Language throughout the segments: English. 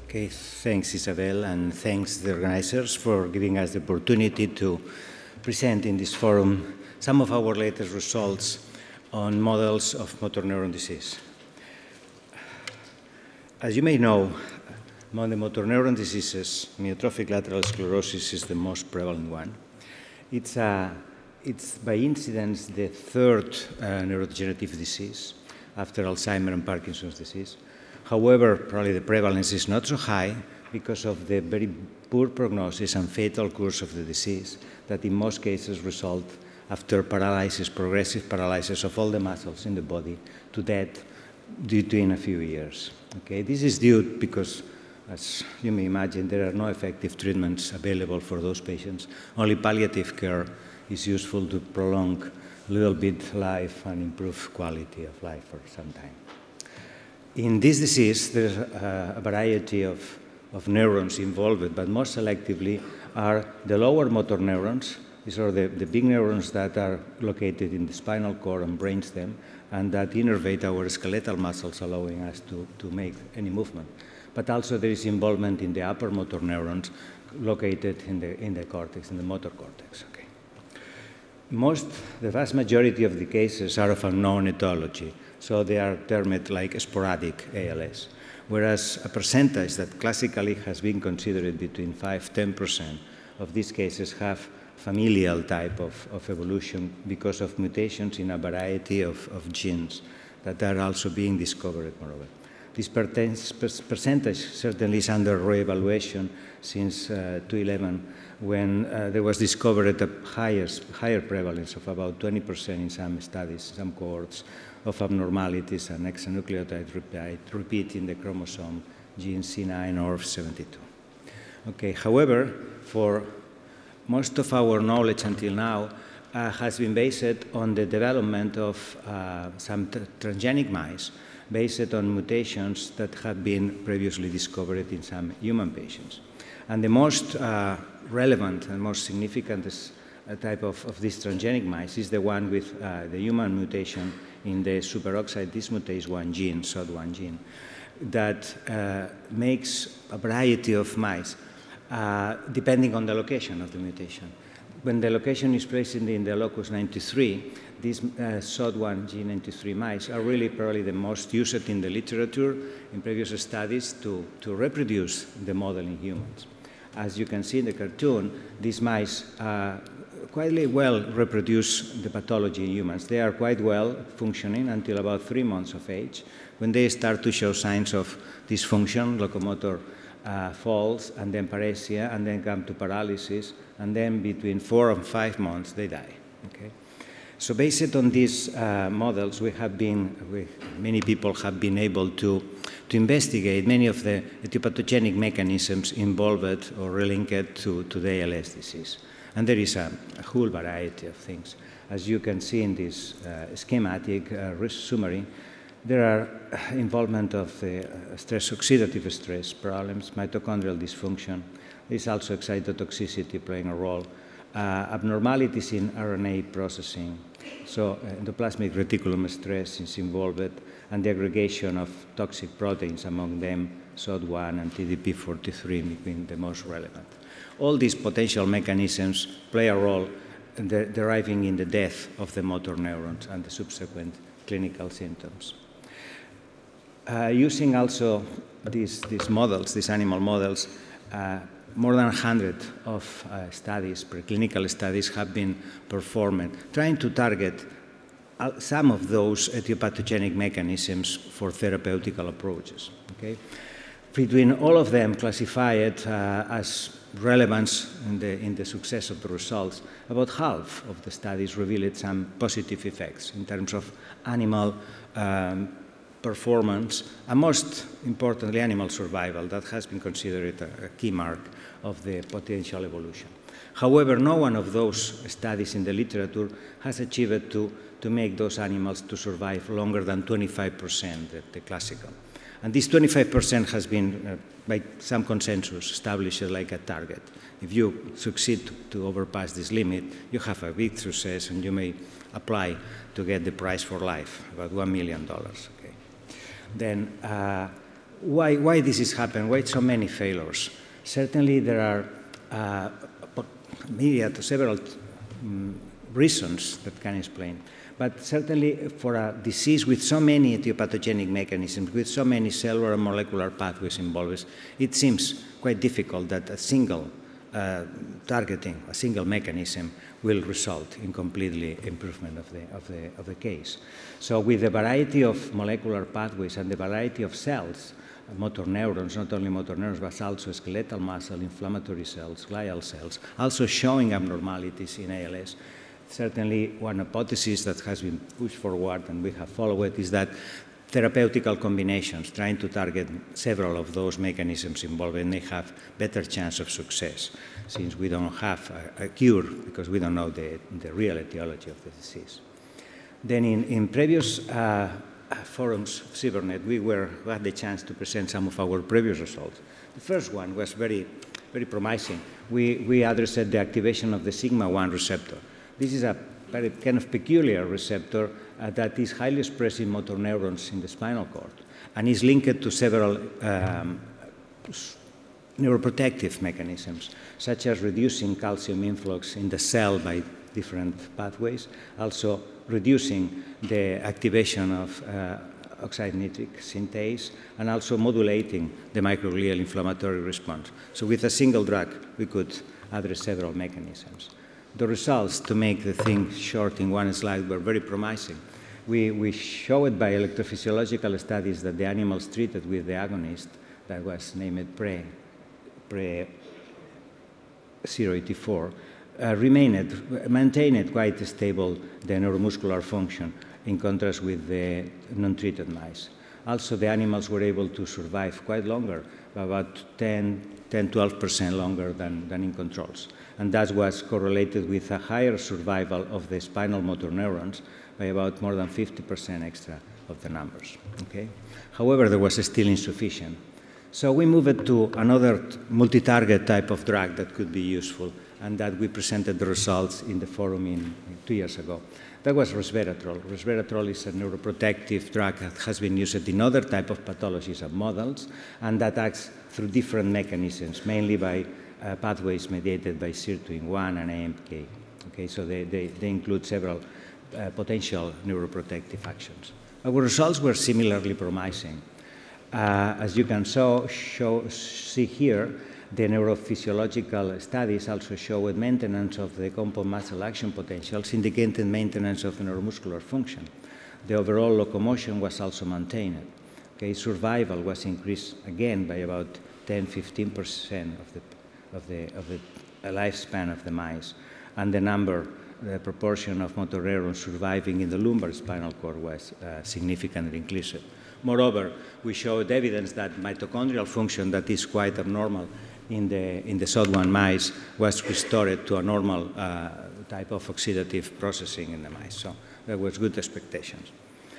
Okay, thanks Isabel, and thanks the organizers for giving us the opportunity to present in this forum some of our latest results on models of motor neuron disease. As you may know, among the motor neuron diseases, amyotrophic lateral sclerosis is the most prevalent one. It's by incidence the third neurodegenerative disease after Alzheimer and Parkinson's disease. However, probably the prevalence is not so high because of the very poor prognosis and fatal course of the disease that in most cases result after paralysis, progressive paralysis of all the muscles in the body to death within a few years. Okay? This is due because, as you may imagine, there are no effective treatments available for those patients. Only palliative care is useful to prolong a little bit life and improve quality of life for some time. In this disease, there's a variety of neurons involved, but most selectively are the lower motor neurons. These are the big neurons that are located in the spinal cord and brainstem, and that innervate our skeletal muscles, allowing us to make any movement. But also there is involvement in the upper motor neurons located in the cortex, in the motor cortex. Okay. The vast majority of the cases are of unknown etiology. So they are termed like sporadic ALS, whereas a percentage that classically has been considered between 5–10% of these cases have familial type of evolution because of mutations in a variety of genes that are also being discovered, moreover. This percentage certainly is under re-evaluation since 2011, when there was discovered a higher prevalence of about 20% in some studies, some cohorts, of abnormalities and exonucleotide repeat in the chromosome gene C9 or 72. Okay, however, for most of our knowledge until now has been based on the development of some transgenic mice based on mutations that have been previously discovered in some human patients. And the most relevant and most significant type of this transgenic mice is the one with the human mutation in the superoxide dismutase 1 gene, SOD1 gene, that makes a variety of mice depending on the location of the mutation. When the location is placed in the locus 93, these SOD1 gene 93 mice are really probably the most used in the literature in previous studies to reproduce the model in humans. As you can see in the cartoon, these mice quite well reproduce the pathology in humans. They are quite well functioning until about 3 months of age, when they start to show signs of dysfunction, locomotor falls, and then paresia, and then come to paralysis, and then between 4 and 5 months, they die. Okay? So based on these models, many people have been able to investigate many of the etiologic mechanisms involved or linked to the ALS disease. And there is a whole variety of things. As you can see in this schematic summary, there are involvement of stress, oxidative stress problems, mitochondrial dysfunction. There's also excitotoxicity playing a role, abnormalities in RNA processing. So endoplasmic reticulum stress is involved, and the aggregation of toxic proteins, among them SOD1 and TDP43 being the most relevant. All these potential mechanisms play a role in deriving in the death of the motor neurons and the subsequent clinical symptoms. Using also these models, these animal models, more than 100 of studies, preclinical studies, have been performed, trying to target some of those etiologic mechanisms for therapeutical approaches. Okay? Between all of them classified as relevance in the success of the results, about half of the studies revealed some positive effects in terms of animal performance, and most importantly, animal survival. That has been considered a key mark of the potential evolution. However, no one of those studies in the literature has achieved to make those animals to survive longer than 25%, the classical. And this 25% has been, by some consensus, established like a target. If you succeed to overpass this limit, you have a big success, and you may apply to get the prize for life, about $1 million. Okay. Then why this is happening, why so many failures? Certainly there are several reasons that can explain. But certainly for a disease with so many etiologic mechanisms, with so many cellular and molecular pathways involved, it seems quite difficult that a single targeting, a single mechanism will result in completely improvement of the case. So with the variety of molecular pathways and the variety of cells, motor neurons, not only motor neurons, but also skeletal muscle, inflammatory cells, glial cells, also showing abnormalities in ALS. Certainly, one hypothesis that has been pushed forward and we have followed it is that therapeutical combinations, trying to target several of those mechanisms involved, may have better chance of success, since we don't have a cure because we don't know the real etiology of the disease. Then in previous forums of CIBERNED, we had the chance to present some of our previous results. The first one was very promising. We addressed the activation of the sigma-1 receptor. This is a very kind of peculiar receptor that is highly expressed in motor neurons in the spinal cord and is linked to several neuroprotective mechanisms, such as reducing calcium influx in the cell by different pathways, also reducing the activation of oxide nitric synthase, and also modulating the microglial inflammatory response. So with a single drug, we could address several mechanisms. The results, to make the thing short in one slide, were very promising. We showed by electrophysiological studies that the animals treated with the agonist that was named pre-084 maintained quite stable the neuromuscular function in contrast with the non-treated mice. Also, the animals were able to survive quite longer, about 10–12% longer than in controls. And that was correlated with a higher survival of the spinal motor neurons by about more than 50% extra of the numbers. Okay? However, there was still insufficient. So we moved to another multi-target type of drug that could be useful, and that we presented the results in the forum 2 years ago. That was resveratrol. Resveratrol is a neuroprotective drug that has been used in other type of pathologies and models, and that acts through different mechanisms, mainly by pathways mediated by sirtuin-1 and AMK. Okay, so they include several potential neuroprotective actions. Our results were similarly promising. As you can see here, the neurophysiological studies also showed maintenance of the compound muscle action potentials, indicating maintenance of neuromuscular function. The overall locomotion was also maintained. Okay, survival was increased again by about 10–15% of the lifespan of the mice, and the proportion of motor neurons surviving in the lumbar spinal cord was significantly increased. Moreover, we showed evidence that mitochondrial function that is quite abnormal in the SOD1 mice was restored to a normal type of oxidative processing in the mice. So there was good expectations.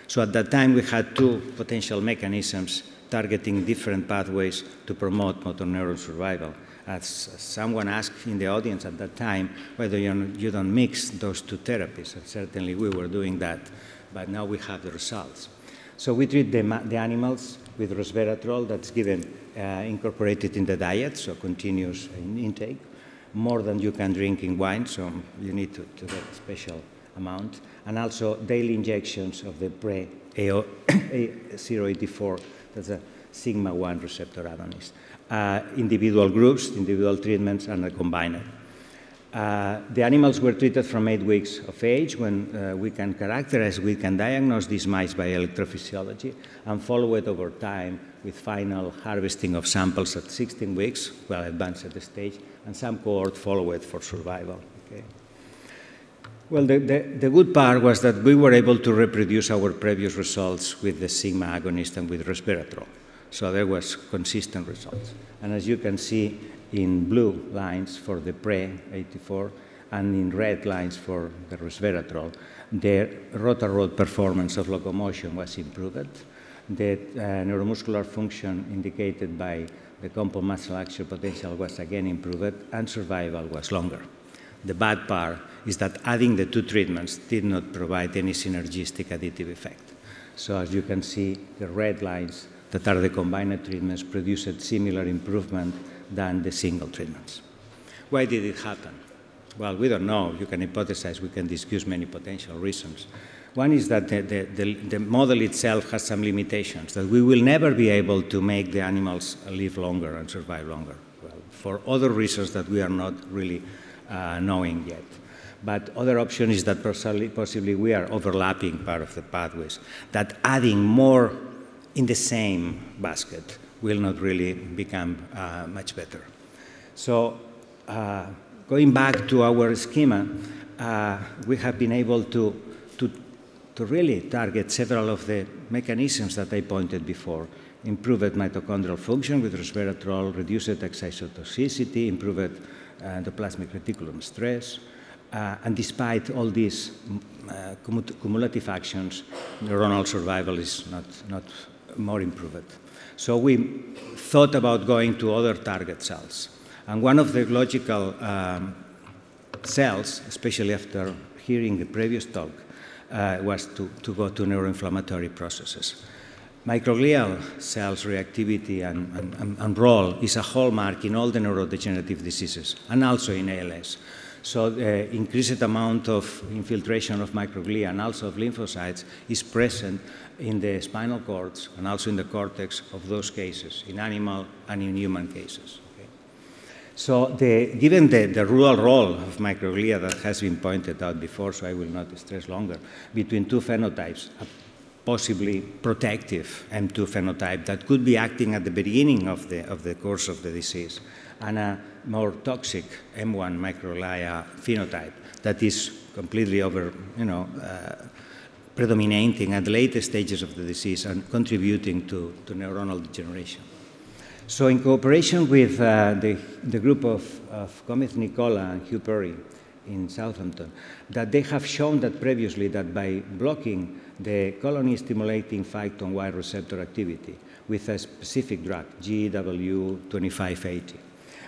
So at that time, we had two potential mechanisms targeting different pathways to promote motor neuron survival. As someone asked in the audience at that time, whether you don't mix those two therapies. And certainly we were doing that, but now we have the results. So we treat the animals with resveratrol that's given incorporated in the diet, so continuous intake, more than you can drink in wine, so you need to get a special amount, and also daily injections of the pre-084, that's a sigma-1 receptor agonist. Individual groups, individual treatments, and combined. The animals were treated from 8 weeks of age when we can diagnose these mice by electrophysiology and follow it over time with final harvesting of samples at 16 weeks, well advanced at the stage, and some cohort follow it for survival. Okay. Well, the good part was that we were able to reproduce our previous results with the sigma agonist and with resveratrol. So there was consistent results. And as you can see, in blue lines for the pre-84 and in red lines for the resveratrol, the rotor-rod performance of locomotion was improved. The neuromuscular function indicated by the compound muscle action potential was again improved, and survival was longer. The bad part is that adding the two treatments did not provide any synergistic additive effect. So as you can see, the red lines that are the combined treatments produced similar improvement than the single treatments. Why did it happen? Well, we don't know. You can hypothesize. We can discuss many potential reasons. One is that the model itself has some limitations, that we will never be able to make the animals live longer and survive longer, well, for other reasons that we are not really knowing yet. But other option is that possibly we are overlapping part of the pathways, that adding more in the same basket will not really become much better. So going back to our schema, we have been able to really target several of the mechanisms that I pointed before. Improved mitochondrial function with resveratrol, reduced excitotoxicity, improved endoplasmic reticulum stress, and despite all these cumulative actions, neuronal survival is not more improved. So we thought about going to other target cells. And one of the logical cells, especially after hearing the previous talk, was to go to neuroinflammatory processes. Microglial cells' reactivity and role is a hallmark in all the neurodegenerative diseases, and also in ALS. So the increased amount of infiltration of microglia and also of lymphocytes is present in the spinal cords and also in the cortex of those cases, in animal and in human cases. So given the rural role of microglia that has been pointed out before, so I will not stress longer, between two phenotypes, a possibly protective M2 phenotype that could be acting at the beginning of the course of the disease, and a more toxic M1 microglia phenotype that is completely predominating at the later stages of the disease and contributing to neuronal degeneration. So in cooperation with the group of Gomez Nicola and Hugh Perry in Southampton, that they have shown that previously that by blocking the colony-stimulating phyton-Y receptor activity with a specific drug, GW2580,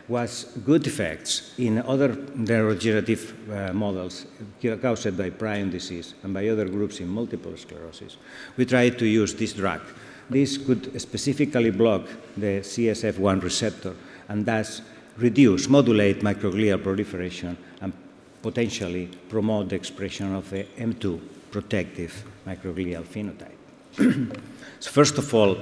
was good effects in other neurodegenerative models caused by prion disease and by other groups in multiple sclerosis. We tried to use this drug. This could specifically block the CSF1 receptor and thus modulate microglial proliferation and potentially promote the expression of the M2 protective microglial phenotype. So first of all,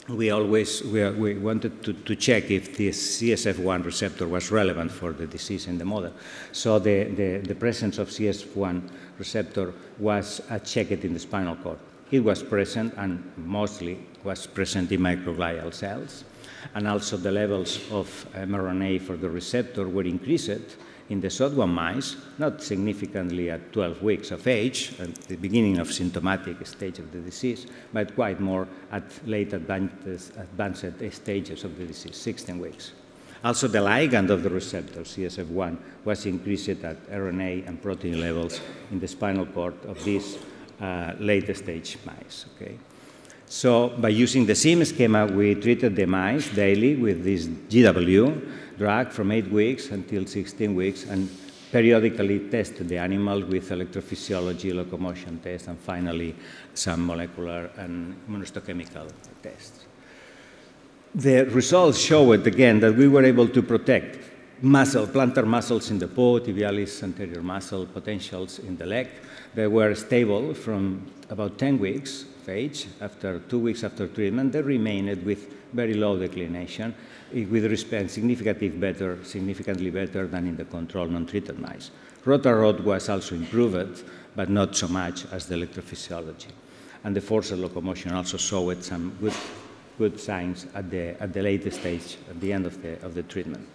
we wanted to check if the CSF1 receptor was relevant for the disease in the model. So the presence of CSF1 receptor was checked in the spinal cord. It was present and mostly was present in microglial cells. And also the levels of mRNA for the receptor were increased in the SOD1 mice, not significantly at 12 weeks of age, at the beginning of symptomatic stage of the disease, but quite more at late advanced stages of the disease, 16 weeks. Also, the ligand of the receptor, CSF1, was increased at RNA and protein levels in the spinal cord of these later stage mice. Okay? So by using the same schema, we treated the mice daily with this GW drug from 8 weeks until 16 weeks and periodically tested the animal with electrophysiology, locomotion tests, and finally some molecular and immunohistochemical tests. The results showed again that we were able to protect plantar muscles in the paw, tibialis anterior muscle potentials in the leg. They were stable from about 10 weeks of age. After 2 weeks after treatment, they remained with very low declination, with respect significantly better than in the control non-treated mice. Rotarod was also improved, but not so much as the electrophysiology. And the forced locomotion also showed some good signs at the later stage, at the end of the treatment.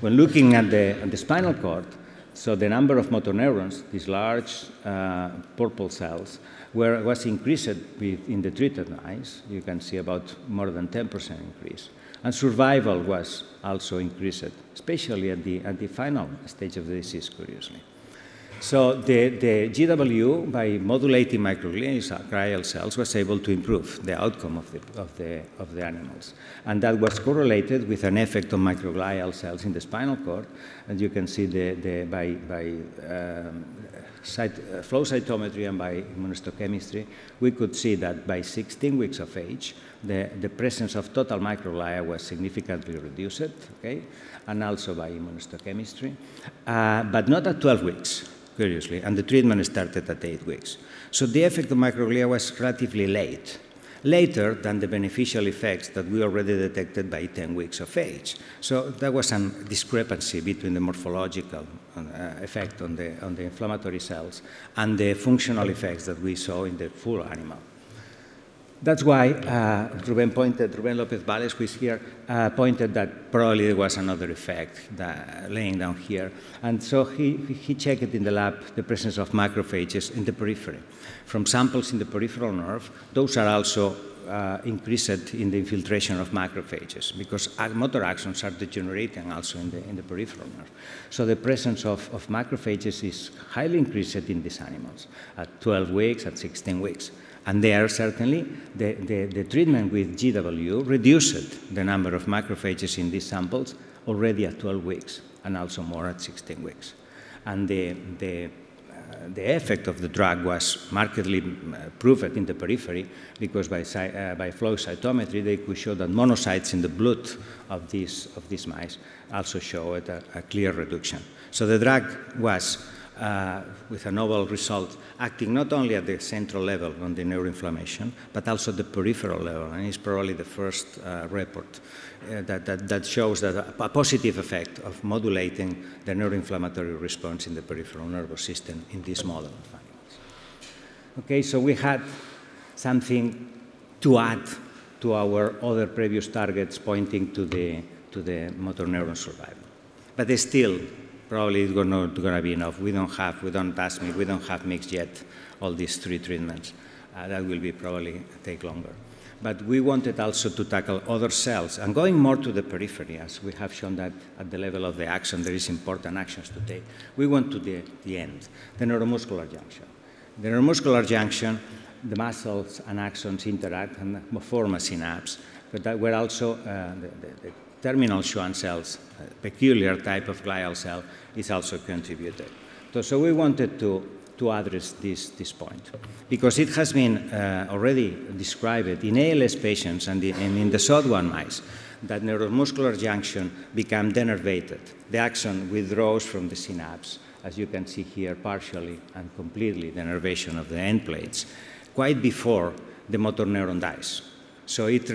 When looking at the spinal cord, so the number of motorneurons, these large purple cells, was increased in the treated mice. You can see about more than 10% increase. And survival was also increased, especially at the final stage of the disease, curiously. So the GW, by modulating microglial cells, was able to improve the outcome of the animals. And that was correlated with an effect on microglial cells in the spinal cord. And you can see by flow cytometry and by immunohistochemistry, we could see that by 16 weeks of age, the presence of total microglia was significantly reduced, okay, and also by immunohistochemistry, but not at 12 weeks, curiously, and the treatment started at 8 weeks. So the effect of microglia was relatively late, later than the beneficial effects that we already detected by 10 weeks of age. So there was some discrepancy between the morphological effect on the inflammatory cells and the functional effects that we saw in the full animal. That's why Ruben Lopez-Valles, who is here, pointed that probably there was another effect laying down here. And so he checked in the lab the presence of macrophages in the periphery. From samples in the peripheral nerve, those are also increased in the infiltration of macrophages, because motor axons are degenerating also in the peripheral nerve. So the presence of macrophages is highly increased in these animals at 12 weeks, at 16 weeks. And there, certainly, the treatment with GW reduced the number of macrophages in these samples already at 12 weeks, and also more at 16 weeks. And the effect of the drug was markedly proved in the periphery, because by flow cytometry, they could show that monocytes in the blood of these mice also showed a clear reduction. So the drug was, with a novel result, acting not only at the central level on the neuroinflammation, but also the peripheral level, and it's probably the first report that shows that a positive effect of modulating the neuroinflammatory response in the peripheral nervous system in this model of animals. Okay, so we had something to add to our other previous targets pointing to the motor neuron survival, but still, probably it's not going to be enough. We don't have mixed yet all these 3 treatments. That will be probably take longer. But we wanted also to tackle other cells, and going more to the periphery, as we have shown that at the level of the axon, there is important actions to take. We went to the end, the neuromuscular junction. The neuromuscular junction, the muscles and axons interact and form a synapse, but that were also the terminal Schwann cells, a peculiar type of glial cell, is also contributed. So we wanted to address this point, because it has been already described in ALS patients and in the SOD1 mice that neuromuscular junction become denervated. The axon withdraws from the synapse, as you can see here, partially and completely denervation of the end plates, quite before the motor neuron dies. So it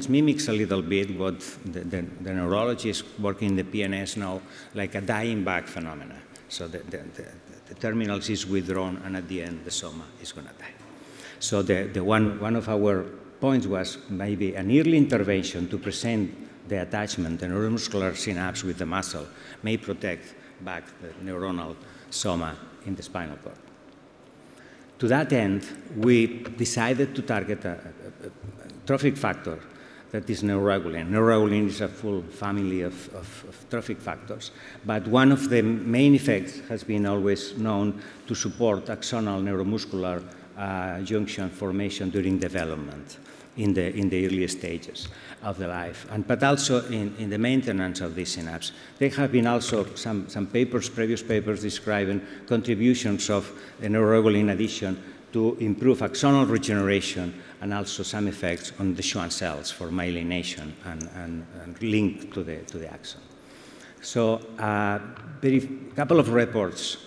mimics a little bit what the neurologists working in the PNS know, like a dying back phenomena. So the terminals is withdrawn, and at the end, the soma is going to die. So one of our points was maybe an early intervention to present the attachment, the neuromuscular synapse with the muscle, may protect back the neuronal soma in the spinal cord. To that end, we decided to target a trophic factor that is neuroregulin. Neuroregulin is a full family of trophic factors, but one of the main effects has been always known to support axonal neuromuscular junction formation during development in the early stages of the life, but also in the maintenance of these synapses. There have been also some previous papers describing contributions of the neuroregulin addition to improve axonal regeneration, and also some effects on the Schwann cells for myelination and linked to the axon. So a couple of reports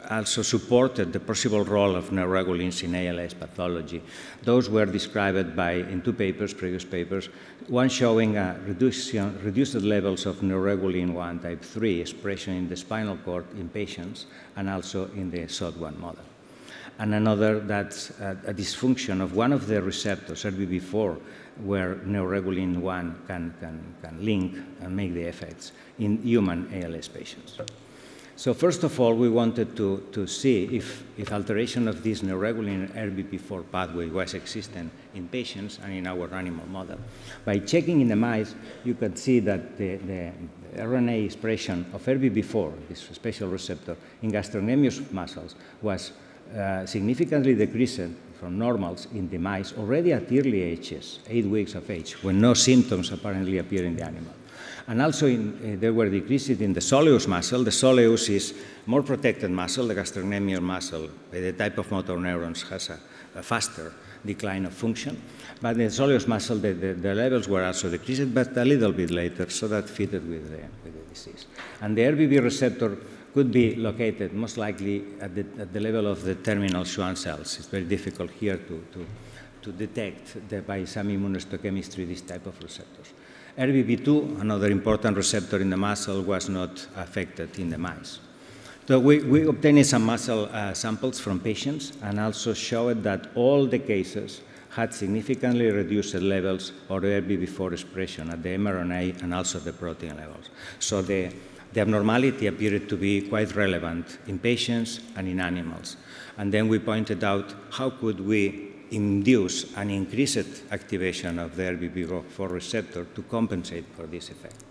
also supported the possible role of neuroregulins in ALS pathology. Those were described in 2 papers, previous papers, one showing reduced levels of neuroregulin 1 type 3 expression in the spinal cord in patients, and also in the SOD1 model. And another that's a dysfunction of one of the receptors, RBB4, where neuroregulin 1 can link and make the effects in human ALS patients. So first of all, we wanted to see if alteration of this neuroregulin RBP4 pathway was existent in patients and in our animal model. By checking in the mice, you can see that the RNA expression of RBP4, this special receptor, in gastrocnemius muscles was significantly decreased from normals in the mice already at early ages, 8 weeks of age, when no symptoms apparently appear in the animal. And also there were decreases in the soleus muscle. The soleus is more protected muscle. The gastrocnemial muscle, the type of motor neurons, has a faster decline of function. But in the soleus muscle, the levels were also decreased, but a little bit later, so that fitted with the disease. And the RBB receptor could be located most likely at the level of the terminal Schwann cells. It's very difficult here to detect by some immunohistochemistry this type of receptors. RBB2, another important receptor in the muscle, was not affected in the mice. So we obtained some muscle samples from patients and also showed that all the cases had significantly reduced levels of RBB4 expression at the mRNA and also the protein levels. So the abnormality appeared to be quite relevant in patients and in animals. And then we pointed out how could we induce an increased activation of the RBB4 receptor to compensate for this effect.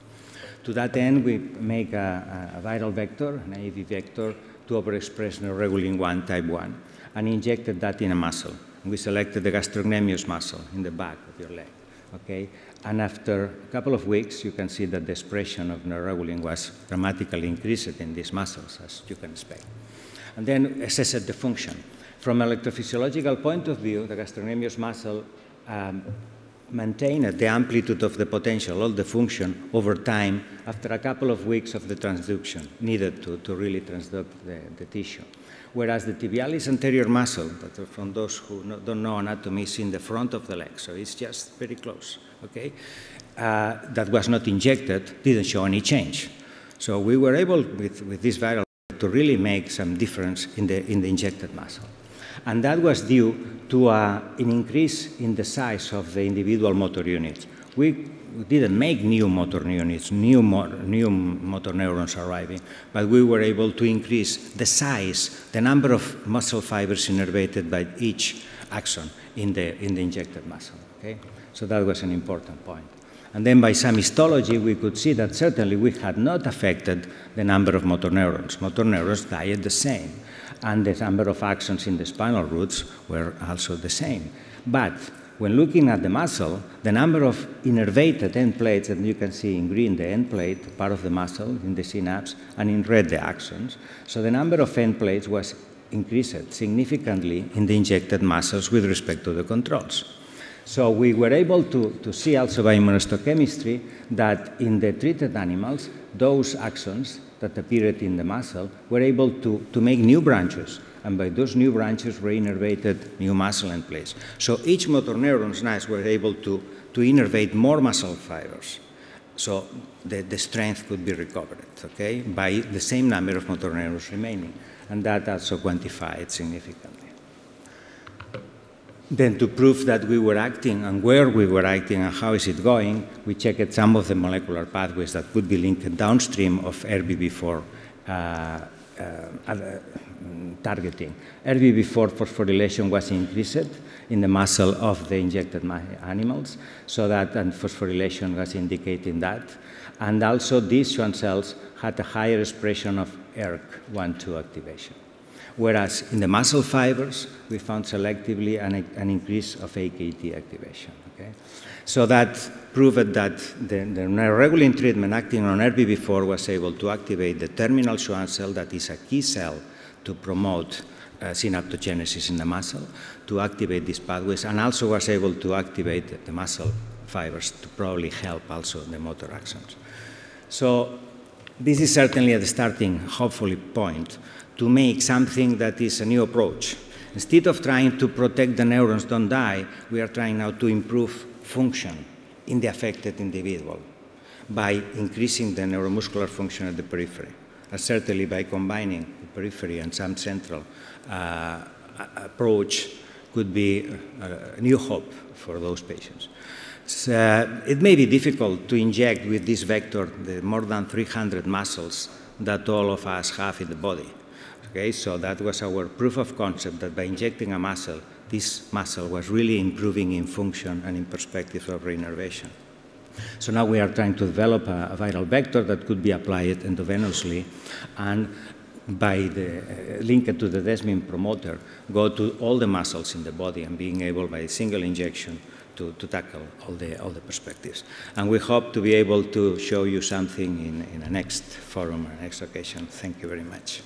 To that end, we make a viral vector, an AAV vector, to overexpress neuroregulin 1 type 1, and injected that in a muscle. We selected the gastrocnemius muscle in the back of your leg. Okay? And after a couple of weeks, you can see that the expression of neuroregulin was dramatically increased in these muscles, as you can expect. And then assessed the function. From an electrophysiological point of view, the gastrocnemius muscle maintained the amplitude of the potential, all the function, over time after a couple of weeks of the transduction needed to really transduct the tissue. Whereas the tibialis anterior muscle, that from those who don't know anatomy, is in the front of the leg, so it's just very close, okay? That was not injected, didn't show any change. So we were able, with this viral, to really make some difference in the injected muscle. And that was due to an increase in the size of the individual motor units. We didn't make new motor units, new motor neurons arriving, but we were able to increase the size, the number of muscle fibers innervated by each axon in the injected muscle. Okay? So that was an important point. And then by some histology, we could see that certainly we had not affected the number of motor neurons. Motor neurons died the same, and the number of axons in the spinal roots were also the same. But when looking at the muscle, the number of innervated end plates, and you can see in green the end plate, part of the muscle in the synapse, and in red the axons. So the number of end plates was increased significantly in the injected muscles with respect to the controls. So we were able to see also by immunohistochemistry that in the treated animals, those axons that appeared in the muscle were able to make new branches, and by those new branches re-innervated new muscle end plates. So each motor neurons were able to innervate more muscle fibers. So the strength could be recovered, okay, by the same number of motor neurons remaining, and that also quantified significantly. Then to prove that we were acting and where we were acting and how is it going, we checked some of the molecular pathways that could be linked downstream of RBB4 targeting. RBB4 phosphorylation was increased in the muscle of the injected animals, so that and phosphorylation was indicating that. And also these Schwann cells had a higher expression of ERK1/2 activation. Whereas in the muscle fibers, we found selectively an increase of AKT activation. Okay? So that proved that the neuroregulin treatment acting on RBB4 was able to activate the terminal Schwann cell, that is a key cell to promote synaptogenesis in the muscle, to activate these pathways, and also was able to activate the muscle fibers to probably help also the motor axons. So this is certainly at the starting, hopefully, point to make something that is a new approach. Instead of trying to protect the neurons don't die, we are trying now to improve function in the affected individual by increasing the neuromuscular function at the periphery, and certainly by combining the periphery and some central approach could be a new hope for those patients. It may be difficult to inject with this vector the more than 300 muscles that all of us have in the body. Okay, so that was our proof of concept that by injecting a muscle, this muscle was really improving in function and in perspective of reinnervation. So now we are trying to develop a viral vector that could be applied endovenously and by the linked to the desmin promoter, go to all the muscles in the body and being able by a single injection to tackle all the perspectives. And we hope to be able to show you something in a next forum or next occasion. Thank you very much.